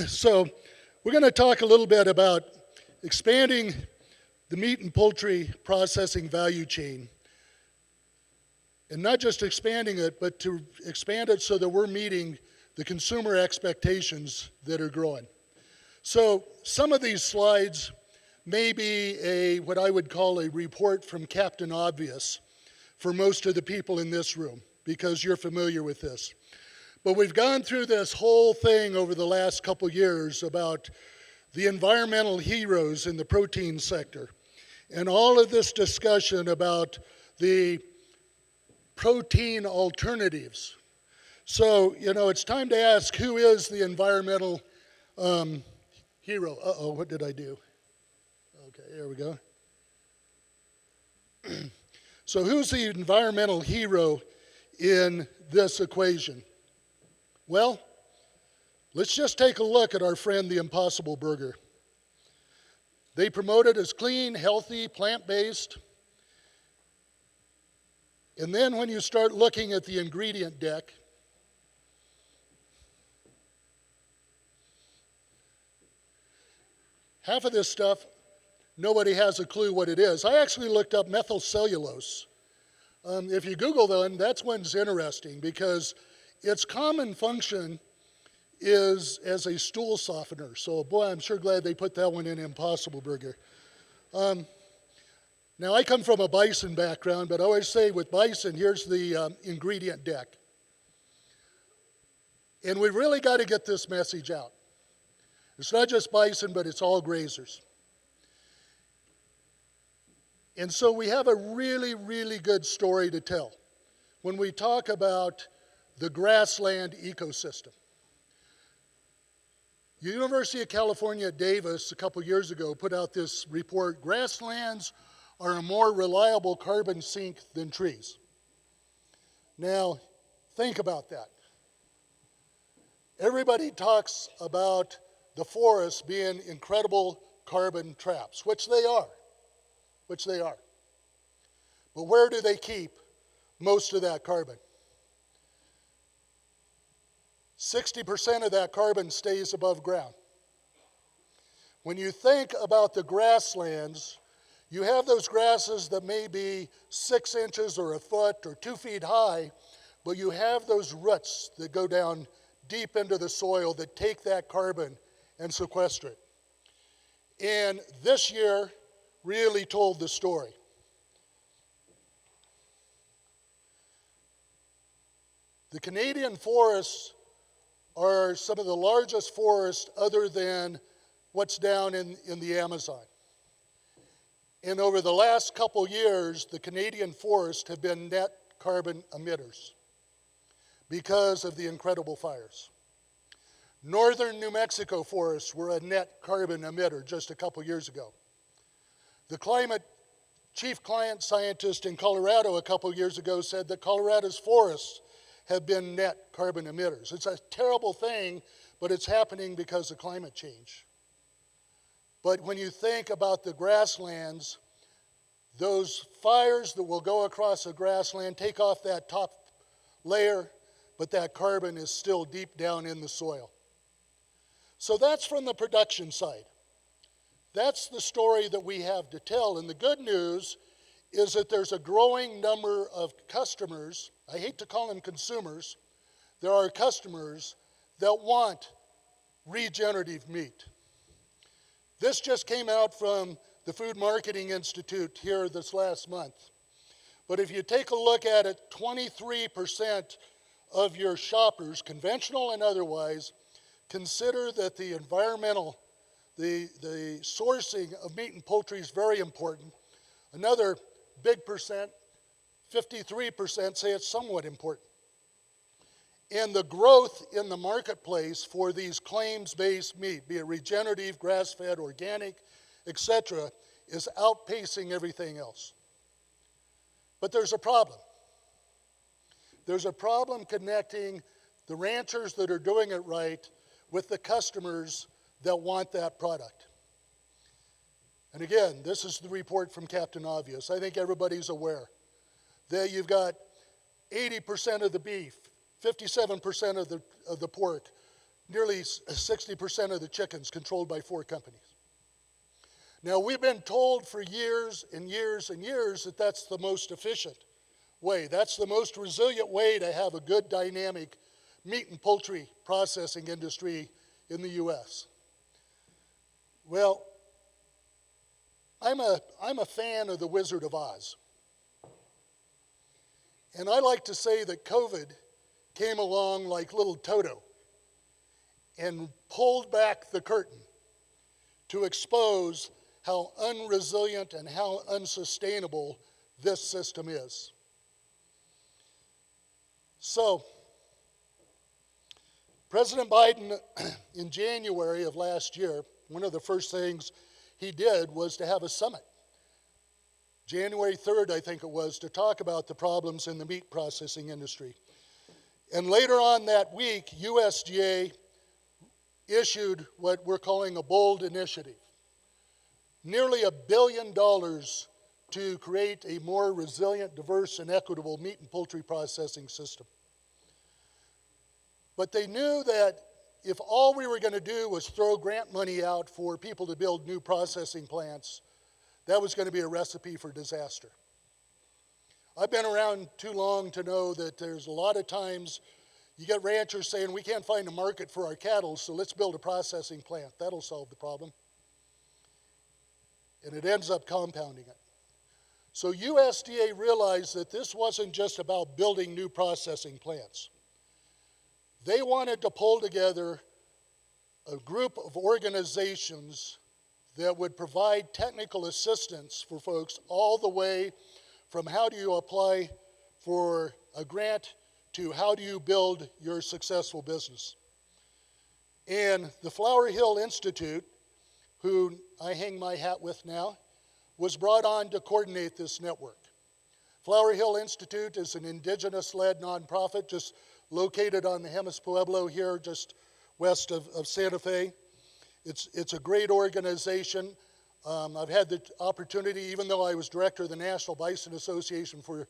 So we're going to talk a little bit about expanding the meat and poultry processing value chain. And not just expanding it, but to expand it so that we're meeting the consumer expectations that are growing. So some of these slides may be what I would call a report from Captain Obvious for most of the people in this room, because you're familiar with this. But we've gone through this whole thing over the last couple years about the environmental heroes in the protein sector, and all of this discussion about the protein alternatives. So, it's time to ask, who is the environmental hero? Uh-oh, what did I do? Okay, there we go. So who's the environmental hero in this equation? Well, let's just take a look at our friend, the Impossible Burger. They promote it as clean, healthy, plant-based. And then when you start looking at the ingredient deck, half of this stuff, nobody has a clue what it is. I actually looked up methyl cellulose. If you Google them, that's when's interesting, because its common function is as a stool softener. So boy, I'm sure glad they put that one in Impossible Burger. Now I come from a bison background, but I always say with bison, here's the ingredient deck. And we've really got to get this message out. It's not just bison, but it's all grazers. And so we have a really, really good story to tell when we talk about the grassland ecosystem. The University of California at Davis a couple years ago put out this report, grasslands are a more reliable carbon sink than trees. Now, think about that. Everybody talks about the forests being incredible carbon traps, which they are. But where do they keep most of that carbon? 60% of that carbon stays above ground. When you think about the grasslands, you have those grasses that may be 6 inches or a foot or 2 feet high, but you have those roots that go down deep into the soil that take that carbon and sequester it. And this year really told the story. The Canadian forests are some of the largest forests other than what's down in the Amazon. And over the last couple years, the Canadian forests have been net carbon emitters because of the incredible fires. Northern New Mexico forests were a net carbon emitter just a couple years ago. The chief climate scientist in Colorado a couple years ago said that Colorado's forests have been net carbon emitters. It's a terrible thing, but it's happening because of climate change. But when you think about the grasslands, those fires that will go across a grassland take off that top layer, but that carbon is still deep down in the soil. So that's from the production side. That's the story that we have to tell. And the good news is that there's a growing number of customers, I hate to call them consumers, there are customers that want regenerative meat. This just came out from the Food Marketing Institute here this last month. But if you take a look at it, 23% of your shoppers, conventional and otherwise, consider that the sourcing of meat and poultry is very important. Another big percent, 53%, say it's somewhat important. And the growth in the marketplace for these claims-based meat, be it regenerative, grass-fed, organic, etc., is outpacing everything else. But there's a problem. There's a problem connecting the ranchers that are doing it right with the customers that want that product. And again, this is the report from Captain Obvious. I think everybody's aware that you've got 80% of the beef, 57% of the pork, nearly 60% of the chickens controlled by 4 companies. Now, we've been told for years and years and years that that's the most efficient way. That's the most resilient way to have a good dynamic meat and poultry processing industry in the U.S. Well, I'm a fan of the Wizard of Oz. And I like to say that COVID came along like little Toto and pulled back the curtain to expose how unresilient and how unsustainable this system is. So, President Biden, in January of last year, one of the first things he did was to have a summit. January 3rd, I think it was, to talk about the problems in the meat processing industry. And later on that week, USDA issued what we're calling a bold initiative. Nearly $1 billion to create a more resilient, diverse, and equitable meat and poultry processing system. But they knew that if all we were going to do was throw grant money out for people to build new processing plants, that was going to be a recipe for disaster. I've been around too long to know that there's a lot of times you get ranchers saying, we can't find a market for our cattle, so let's build a processing plant. That'll solve the problem. And it ends up compounding it. So USDA realized that this wasn't just about building new processing plants. They wanted to pull together a group of organizations that would provide technical assistance for folks all the way from how do you apply for a grant to how do you build your successful business. And the Flower Hill Institute, who I hang my hat with now, was brought on to coordinate this network. Flower Hill Institute is an indigenous-led nonprofit just located on the Jemez Pueblo here, just west of Santa Fe. It's a great organization. I've had the opportunity, even though I was director of the National Bison Association for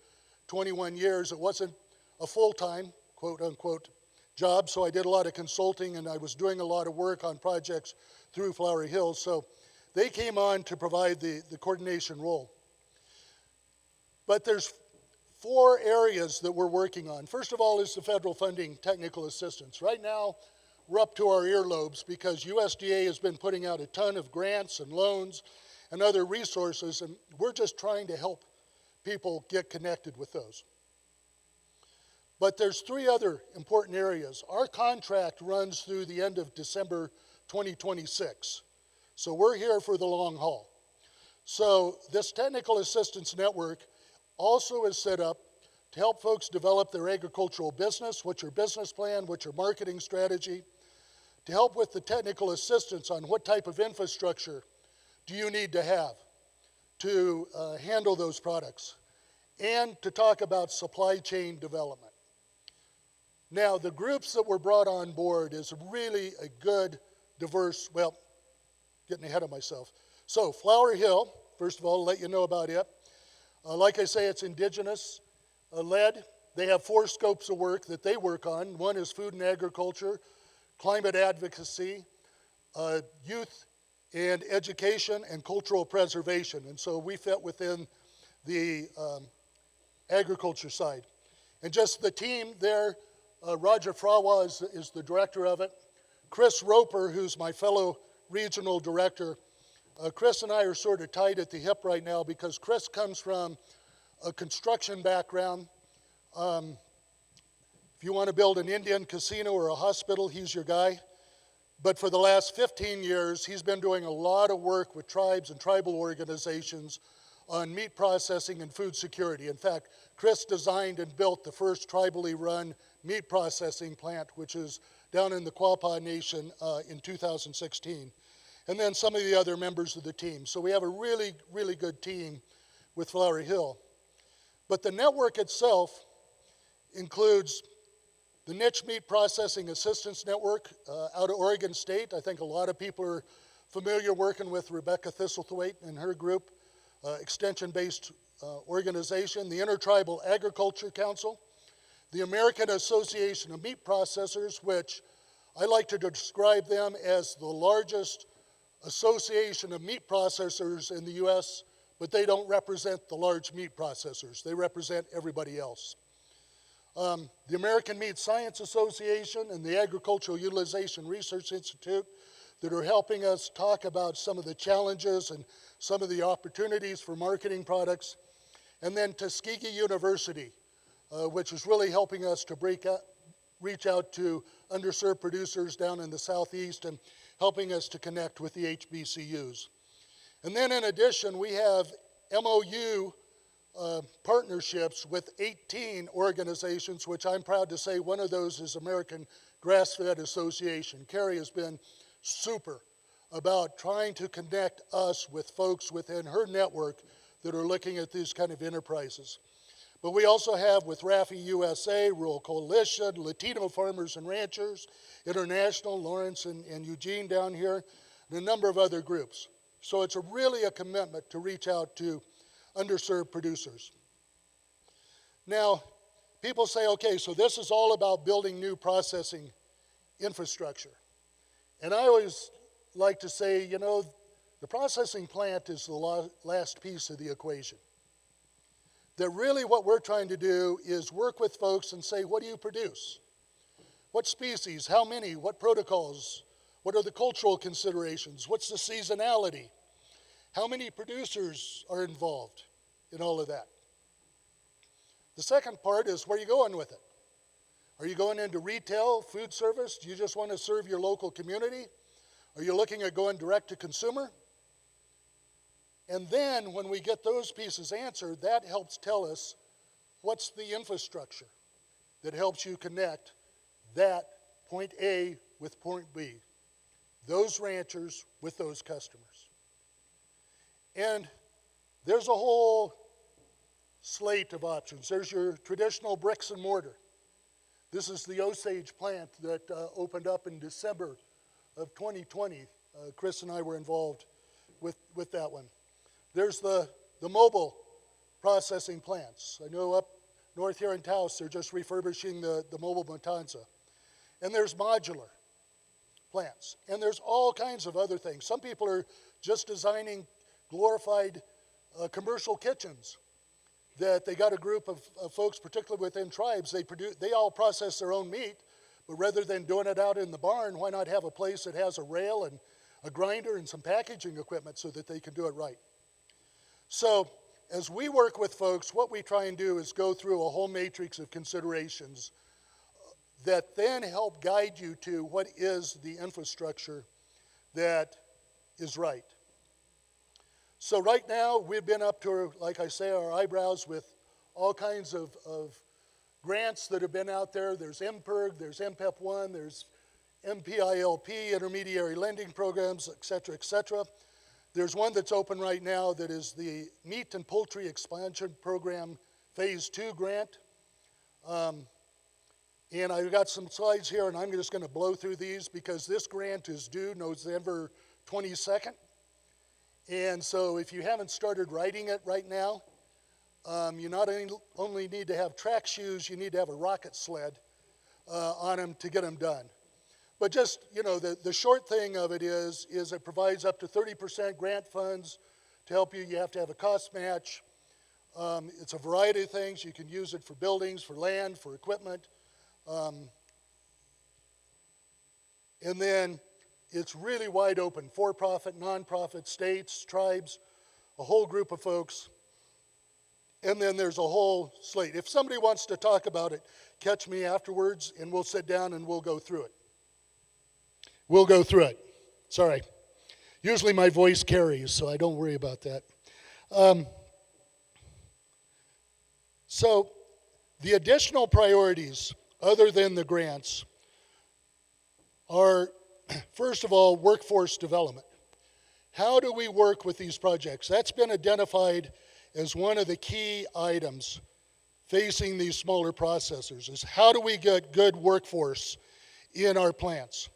21 years, it wasn't a full-time, quote-unquote, job, so I did a lot of consulting and I was doing a lot of work on projects through Flowery Hill. So they came on to provide the coordination role. But there's 4 areas that we're working on. First of all is the federal funding technical assistance. Right now, we're up to our earlobes because USDA has been putting out a ton of grants and loans and other resources, and we're just trying to help people get connected with those. But there's 3 other important areas. Our contract runs through the end of December 2026. So we're here for the long haul. So this technical assistance network also is set up to help folks develop their agricultural business, what's your business plan, what's your marketing strategy, to help with the technical assistance on what type of infrastructure do you need to have to handle those products, and to talk about supply chain development. Now, the groups that were brought on board is really a good, diverse, well, getting ahead of myself. So, Flower Hill, first of all, to let you know about it. Like I say, it's indigenous led. They have 4 scopes of work that they work on. One is food and agriculture, climate advocacy, youth and education, and cultural preservation. And so we fit within the agriculture side. And just the team there, Roger Frawa is the director of it. Chris Roper, who's my fellow regional director, Chris and I are sort of tied at the hip right now because Chris comes from a construction background. If you want to build an Indian casino or a hospital, he's your guy. But for the last 15 years, he's been doing a lot of work with tribes and tribal organizations on meat processing and food security. In fact, Chris designed and built the first tribally run meat processing plant, which is down in the Quapaw Nation in 2016. And then some of the other members of the team. So we have a really, really good team with Flowery Hill. But the network itself includes the Niche Meat Processing Assistance Network out of Oregon State. I think a lot of people are familiar working with Rebecca Thistlethwaite and her group, extension-based organization, the Intertribal Agriculture Council, the American Association of Meat Processors, which I like to describe them as the largest association of meat processors in the U.S., but they don't represent the large meat processors. They represent everybody else. The American Meat Science Association and the Agricultural Utilization Research Institute that are helping us talk about some of the challenges and some of the opportunities for marketing products. And then Tuskegee University, which is really helping us to reach out to underserved producers down in the Southeast and helping us to connect with the HBCUs. And then in addition, we have MOU partnerships with 18 organizations, which I'm proud to say one of those is American Grassfed Association. Carrie has been super about trying to connect us with folks within her network that are looking at these kind of enterprises. But we also have with RAFI USA, Rural Coalition, Latino Farmers and Ranchers, International, Lawrence and Eugene down here, and a number of other groups. So it's really a commitment to reach out to underserved producers. Now, people say, okay, so this is all about building new processing infrastructure. And I always like to say, you know, the processing plant is the last piece of the equation. That really what we're trying to do is work with folks and say, what do you produce? What species? How many? What protocols? What are the cultural considerations? What's the seasonality? How many producers are involved in all of that? The second part is where are you going with it? Are you going into retail, food service? Do you just want to serve your local community? Are you looking at going direct to consumer? And then when we get those pieces answered, that helps tell us what's the infrastructure that helps you connect that point A with point B, those ranchers with those customers. And there's a whole slate of options. There's your traditional bricks and mortar. This is the Osage plant that opened up in December of 2020. Chris and I were involved with that one. There's the mobile processing plants. I know up north here in Taos, they're just refurbishing the mobile Matanza. And there's modular plants. And there's all kinds of other things. Some people are just designing glorified commercial kitchens that they got a group of folks, particularly within tribes, they all process their own meat, but rather than doing it out in the barn, why not have a place that has a rail and a grinder and some packaging equipment so that they can do it right? So as we work with folks, what we try and do is go through a whole matrix of considerations that then help guide you to what is the infrastructure that is right. So right now, we've been up to, like I say, our eyebrows with all kinds of grants that have been out there. There's MPIRG, there's MPEP-1, there's MPILP, intermediary lending programs, et cetera, et cetera. There's one that's open right now that is the Meat and Poultry Expansion Program Phase 2 grant. And I've got some slides here, and I'm just going to blow through these because this grant is due November 22nd. And so if you haven't started writing it right now, you not only need to have track shoes, you need to have a rocket sled on them to get them done. But just, you know, the short thing of it is it provides up to 30% grant funds to help you. You have to have a cost match. It's a variety of things. You can use it for buildings, for land, for equipment. And then it's really wide open, for-profit, nonprofit, states, tribes, a whole group of folks. And then there's a whole slate. If somebody wants to talk about it, catch me afterwards, and we'll sit down and we'll go through it. We'll go through it. Sorry. Usually my voice carries, so I don't worry about that. So the additional priorities, other than the grants, are, first of all, workforce development. How do we work with these projects? That's been identified as one of the key items facing these smaller processors, is how do we get good workforce in our plants?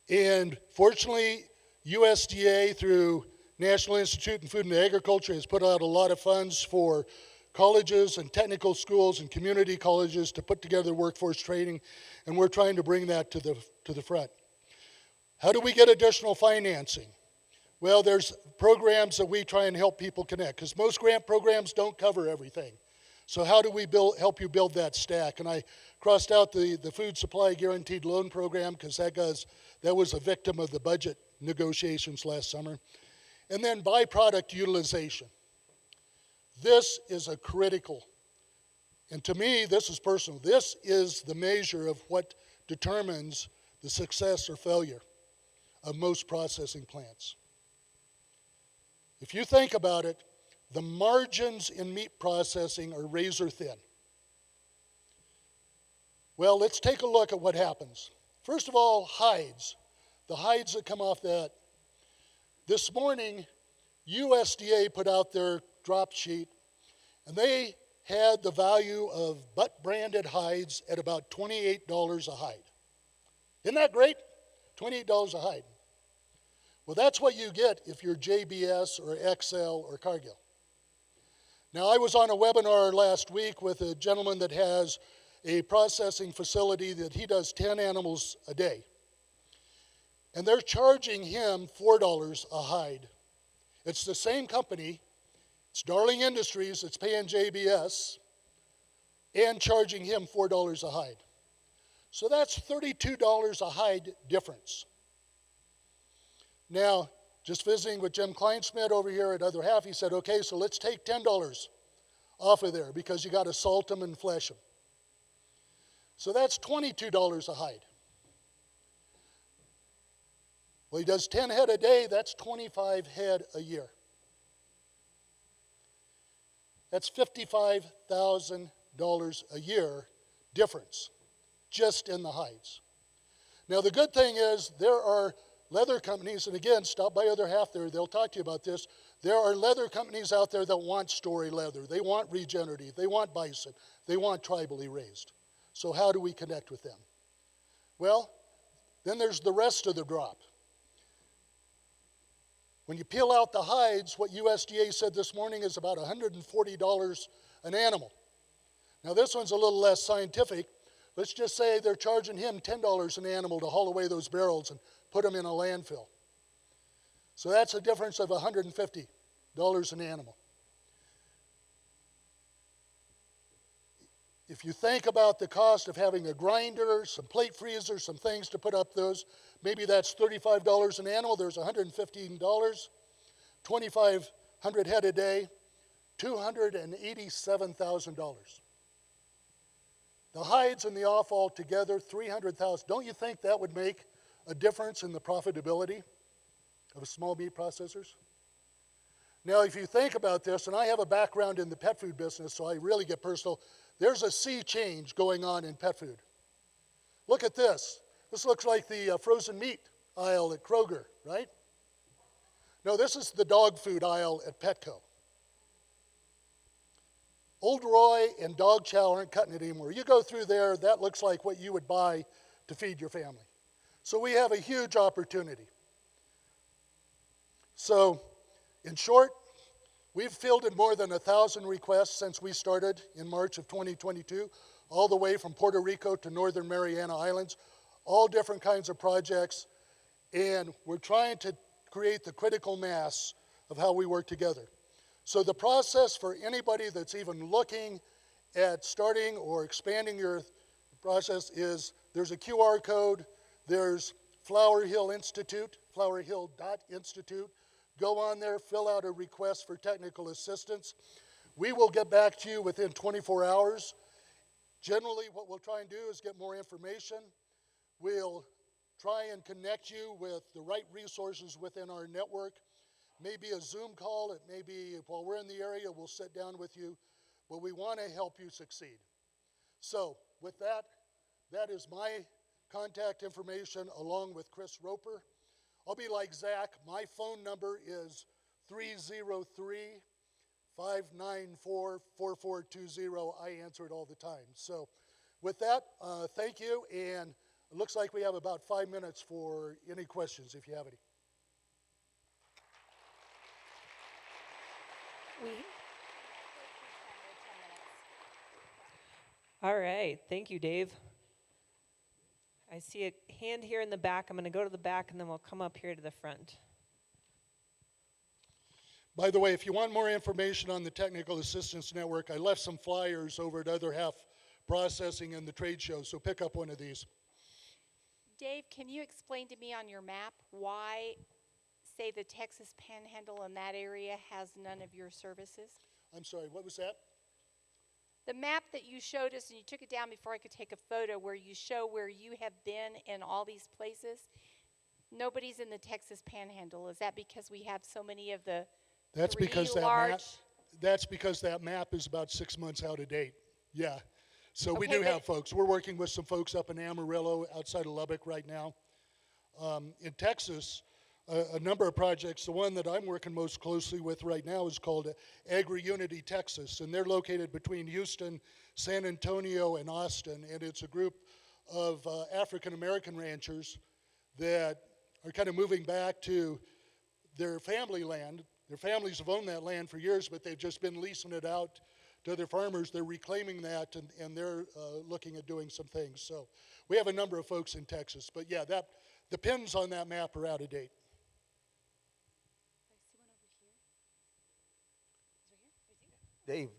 And fortunately, USDA through National Institute in Food and Agriculture has put out a lot of funds for colleges and technical schools and community colleges to put together workforce training, and we're trying to bring that to the front. How do we get additional financing? Well, there's programs that we try and help people connect, because most grant programs don't cover everything. So how do we help you build that stack? And I crossed out the food supply guaranteed loan program, because that was a victim of the budget negotiations last summer. And then byproduct utilization. This is a critical, and to me, this is personal. This is the measure of what determines the success or failure of most processing plants. If you think about it, the margins in meat processing are razor thin. Well, let's take a look at what happens. First of all, hides. The hides that come off that. This morning, USDA put out their drop sheet, and they had the value of butt-branded hides at about $28 a hide. Isn't that great? $28 a hide. Well, that's what you get if you're JBS or XL or Cargill. Now, I was on a webinar last week with a gentleman that has a processing facility that he does 10 animals a day. And they're charging him $4 a hide. It's the same company, it's Darling Industries, it's paying JBS, and charging him $4 a hide. So that's $32 a hide difference. Now, just visiting with Jim Kleinsmith over here at Other Half, he said, okay, so let's take $10 off of there because you got to salt them and flesh them. So that's $22 a hide. Well, he does 10 head a day, that's 25 head a year. That's $55,000 a year difference just in the hides. Now, the good thing is there are leather companies, and again, stop by Other Half there, they'll talk to you about this. There are leather companies out there that want story leather. They want regenerative. They want bison. They want tribally raised. So how do we connect with them? Well, then there's the rest of the drop. When you peel out the hides, what USDA said this morning is about $140 an animal. Now this one's a little less scientific. Let's just say they're charging him $10 an animal to haul away those barrels and put them in a landfill. So that's a difference of $150 an animal. If you think about the cost of having a grinder, some plate freezers, some things to put up those, maybe that's $35 an animal, there's $115, 2,500 head a day, $287,000. The hides and the offal together, $300,000. Don't you think that would make a difference in the profitability of small meat processors? Now, if you think about this, and I have a background in the pet food business, so I really get personal, there's a sea change going on in pet food. Look at this. This looks like the frozen meat aisle at Kroger, right? No, this is the dog food aisle at Petco. Old Roy and dog chow aren't cutting it anymore. You go through there, that looks like what you would buy to feed your family. So we have a huge opportunity. So, in short, we've fielded more than 1,000 requests since we started in March of 2022, all the way from Puerto Rico to Northern Mariana Islands, all different kinds of projects, and we're trying to create the critical mass of how we work together. So the process for anybody that's even looking at starting or expanding your process is there's a QR code, there's Flower Hill Institute, flowerhill.institute. Go on there, fill out a request for technical assistance. We will get back to you within 24 hours. Generally, what we'll try and do is get more information. We'll try and connect you with the right resources within our network. Maybe a Zoom call, it may be while we're in the area, we'll sit down with you, but we want to help you succeed. So with that, that is my contact information along with Chris Roper. I'll be like Zach, my phone number is 303-594-4420. I answer it all the time. So with that, thank you, and it looks like we have about 5 minutes for any questions if you have any. We All right, thank you, Dave. I see a hand here in the back. I'm going to go to the back, and then we'll come up here to the front. By the way, if you want more information on the Technical Assistance Network, I left some flyers over at Other Half Processing and the trade show, so pick up one of these. Dave, can you explain to me on your map why, say, the Texas Panhandle in that area has none of your services? I'm sorry, what was that? The map that you showed us, and you took it down before I could take a photo, where you show where you have been in all these places, nobody's in the Texas Panhandle. Is that because we have so many of the That's three because large... that's because that map is about 6 months out of date. Yeah. So we Okay, do have folks. We're working with some folks up in Amarillo, outside of Lubbock right now. In Texas, a number of projects. The one that I'm working most closely with right now is called Agri-Unity Texas, and they're located between Houston, San Antonio, and Austin, and it's a group of African-American ranchers that are kind of moving back to their family land. Their families have owned that land for years, but they've just been leasing it out to other farmers. They're reclaiming that, and they're looking at doing some things. So we have a number of folks in Texas, but yeah, the pins on that map are out of date. Dave,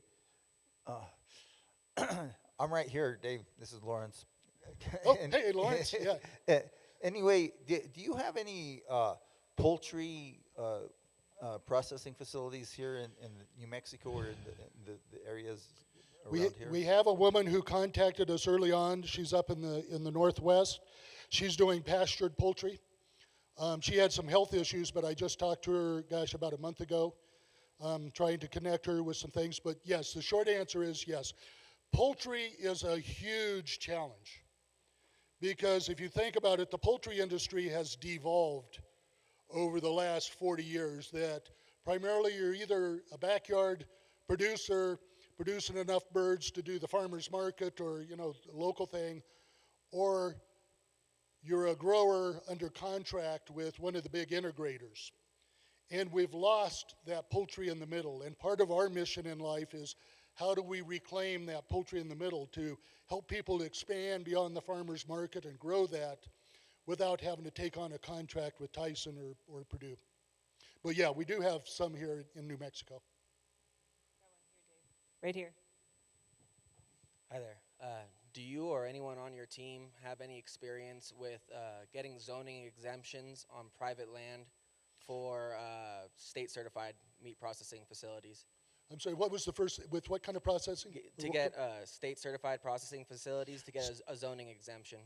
I'm right here, Dave. This is Lawrence. Oh, hey, Lawrence, yeah. Anyway, do you have any poultry processing facilities here in New Mexico or in the areas around here? We have a woman who contacted us early on. She's up in the Northwest. She's doing pastured poultry. She had some health issues, but I just talked to her, gosh, about a month ago. Trying to connect her with some things, but yes, the short answer is yes. Poultry is a huge challenge because if you think about it, the poultry industry has devolved over the last 40 years that primarily you're either a backyard producer producing enough birds to do the farmer's market or, the local thing, or you're a grower under contract with one of the big integrators. And we've lost that poultry in the middle. And part of our mission in life is how do we reclaim that poultry in the middle to help people to expand beyond the farmer's market and grow that without having to take on a contract with Tyson or Purdue. But yeah, we do have some here in New Mexico. Right here. Hi there. Do you or anyone on your team have any experience with getting zoning exemptions on private land for state-certified meat processing facilities? I'm sorry, what was the first, with what kind of processing? To get state-certified processing facilities to get a zoning exemption.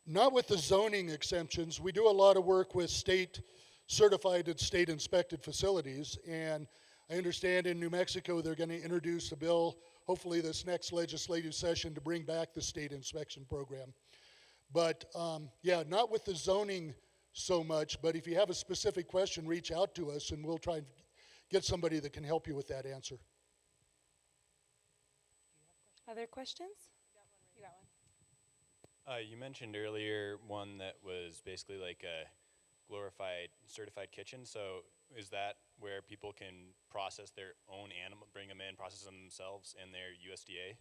Not with the zoning exemptions. We do a lot of work with state-certified and state-inspected facilities, and I understand in New Mexico they're going to introduce a bill, hopefully this next legislative session, to bring back the state inspection program. But yeah, not with the zoning so much, but if you have a specific question, reach out to us and we'll try and get somebody that can help you with that answer. Other questions? You got one. You mentioned earlier one that was basically like a glorified certified kitchen. So is that where people can process their own animal, bring them in, process them themselves, and they're USDA?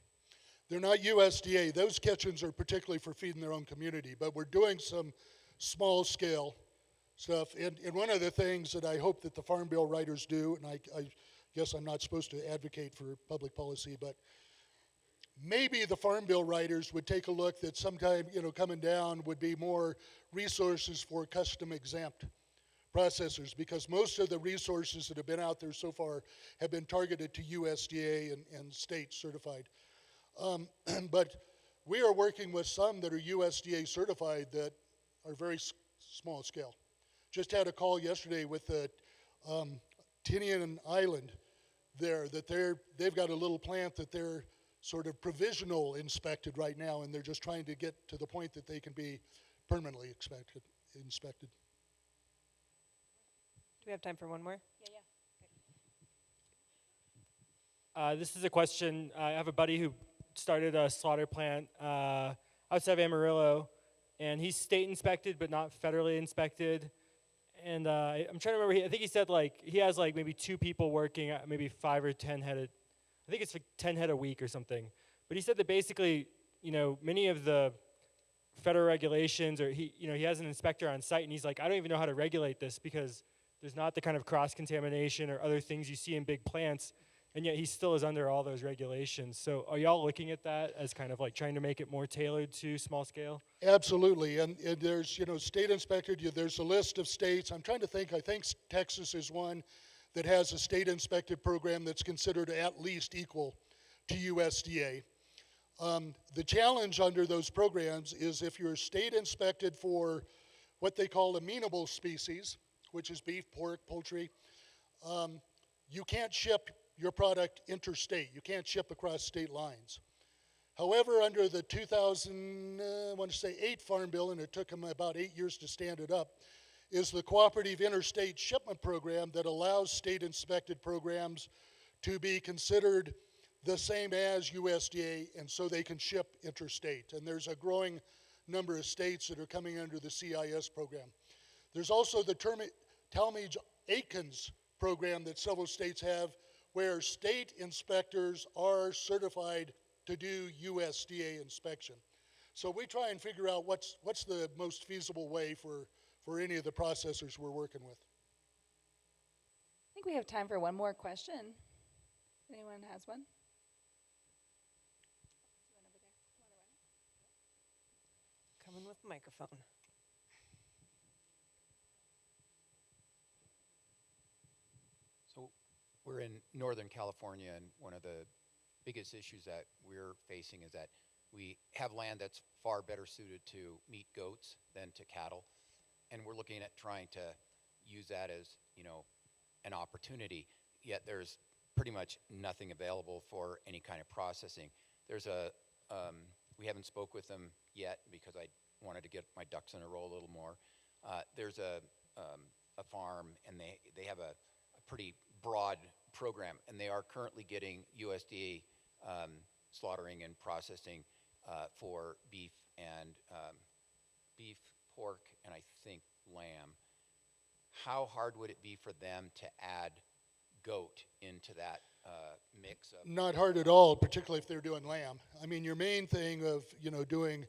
They're not USDA. Those kitchens are particularly for feeding their own community, but we're doing some small scale stuff. And one of the things that I hope that the Farm Bill writers do, and I guess I'm not supposed to advocate for public policy, but maybe the Farm Bill writers would take a look that sometime, coming down would be more resources for custom exempt processors, because most of the resources that have been out there so far have been targeted to USDA and state certified. But we are working with some that are USDA certified that are very small scale. Just had a call yesterday with the Tinian Island there that they've got a little plant that they're sort of provisional inspected right now, and they're just trying to get to the point that they can be permanently inspected. Do we have time for one more? Yeah. This is a question. I have a buddy who started a slaughter plant outside of Amarillo, and he's state inspected but not federally inspected. And I'm trying to remember, I think he said he has maybe 2 people working, maybe 5 or 10 head. I think it's 10 head a week or something. But he said that basically, many of the federal regulations, or he has an inspector on site, and he's like, I don't even know how to regulate this because there's not the kind of cross-contamination or other things you see in big plants, and yet he still is under all those regulations. So are y'all looking at that as kind of like trying to make it more tailored to small scale? Absolutely, and there's, state inspector, there's a list of states. I'm trying to think, I think Texas is one that has a state inspected program that's considered at least equal to USDA. The challenge under those programs is if you're state inspected for what they call amenable species, which is beef, pork, poultry, you can't ship your product interstate. You can't ship across state lines. However, under the 2008 Farm Bill, and it took them about 8 years to stand it up, is the Cooperative Interstate Shipment Program that allows state inspected programs to be considered the same as USDA, and so they can ship interstate. And there's a growing number of states that are coming under the CIS program. There's also the Talmadge-Atkins program that several states have, where state inspectors are certified to do USDA inspection. So we try and figure out what's the most feasible way for any of the processors we're working with. I think we have time for one more question. Anyone has one? Coming with the microphone. So we're in Northern California, and one of the biggest issues that we're facing is that we have land that's far better suited to meat goats than to cattle, and we're looking at trying to use that as, an opportunity, yet there's pretty much nothing available for any kind of processing. There's we haven't spoke with them yet because I wanted to get my ducks in a row a little more. There's a farm, and they have a pretty broad program, and they are currently getting USDA slaughtering and processing for beef, pork, and I think lamb. How hard would it be for them to add goat into that mix of? Not hard at all, particularly if they're doing lamb. I mean, your main thing of, doing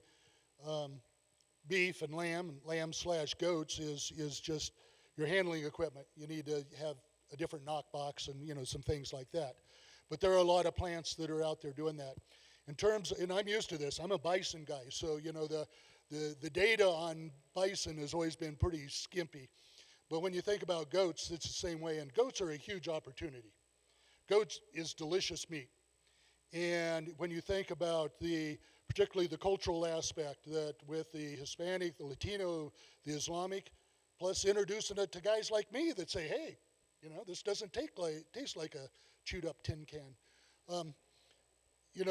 beef and lamb/goats is just your handling equipment. You need to have a different knock box and, some things like that. But there are a lot of plants that are out there doing that. In terms, and I'm used to this, I'm a bison guy, so, the data on bison has always been pretty skimpy. But when you think about goats, it's the same way, and goats are a huge opportunity. Goats is delicious meat. And when you think about particularly the cultural aspect, that with the Hispanic, the Latino, the Islamic, plus introducing it to guys like me that say, hey, this doesn't taste like a chewed up tin can.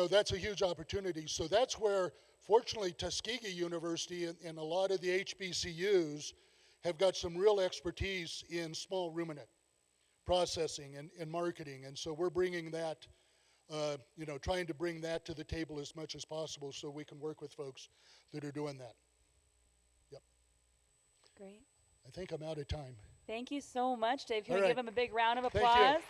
That's a huge opportunity. So that's where, fortunately, Tuskegee University and a lot of the HBCUs have got some real expertise in small ruminant processing and marketing. And so we're bringing that, trying to bring that to the table as much as possible so we can work with folks that are doing that. Yep. Great. I think I'm out of time. Thank you so much, Dave. Can All we right. give him a big round of Thank you. applause?